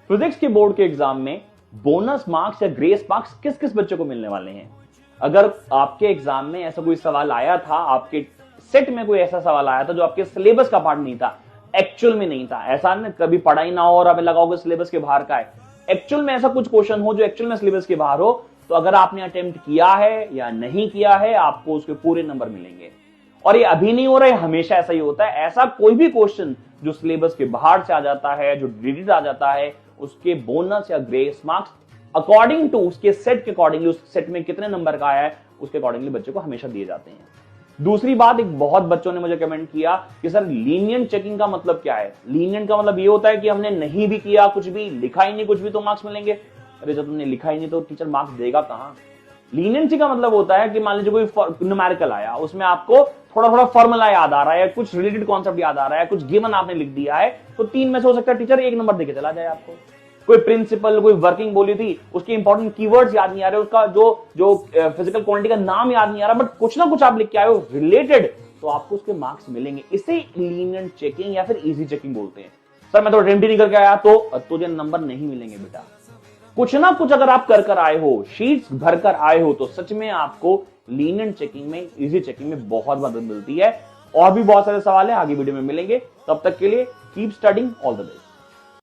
Physics के board के exam में बोनस मार्क्स या ग्रेस मार्क्स किस किस बच्चे को मिलने वाले हैं? अगर आपके एग्जाम में ऐसा कोई सवाल आया था, आपके सेट में कोई ऐसा सवाल आया था जो आपके सिलेबस का पार्ट नहीं था, एक्चुअल में नहीं था, ऐसा ना कभी पढ़ा ही ना हो और हमें लगाओगे सिलेबस के बाहर का है, एक्चुअल में ऐसा कुछ क्वेश्चन हो जो एक्चुअल में सिलेबस के बाहर हो, तो अगर आपने अटेम्प्ट किया है या नहीं किया है, आपको उसके पूरे नंबर मिलेंगे। और ये अभी नहीं हो रहा है, हमेशा ऐसा ही होता है। ऐसा कोई भी क्वेश्चन जो सिलेबस के बाहर से आ जाता है, जो डिलीट आ जाता है, उसके बोनस या ग्रेस मार्क्स अकॉर्डिंग टू उसके सेट के अकॉर्डिंगली, उस सेट में कितने नंबर का आया है उसके अकॉर्डिंगली बच्चे को हमेशा दिए जाते हैं। दूसरी बात, एक बहुत बच्चों ने मुझे कमेंट किया कि सर लीनियंट चेकिंग का मतलब क्या है? लीनियंट का मतलब ये होता है कि हमने नहीं भी किया, कुछ भी लिखा ही नहीं, कुछ भी तो मार्क्स मिलेंगे। अरे जब तुमने लिखा ही नहीं तो टीचर मार्क्स देगा कहां? लीनियंसी का मतलब होता है कि मान लीजिए कोई न्यूमेरिकल आया, उसमें आपको थोड़ा थोड़ा फॉर्मूला याद आ रहा है, कुछ रिलेटेड कॉन्सेप्ट याद आ रहा है, कुछ गिवन आपने लिख दिया है, तो 3 में से हो सकता है टीचर 1 नंबर देके चला जाए आपको। कोई प्रिंसिपल, कोई वर्किंग बोली थी, उसके इंपॉर्टेंट कीवर्ड्स याद नहीं आ रहे, उसका जो फिजिकल क्वांटिटी का नाम याद नहीं आ रहा, बट कुछ ना कुछ आप लिख के आए हो रिलेटेड, तो आपको उसके मार्क्स मिलेंगे। इसे लीनियंट चेकिंग या फिर इजी चेकिंग बोलते हैं। सर मैं तो अटेम्प्ट निकल के आया तो तुझे नंबर नहीं मिलेंगे बेटा। कुछ ना कुछ अगर आप कर आए हो, शीट्स भर कर आए हो, तो सच में आपको लीनियंट चेकिंग में, इजी चेकिंग में बहुत मदद मिलती है। और भी बहुत सारे सवाल है, आगे वीडियो में मिलेंगे। तब तक के लिए keep studying, all the best.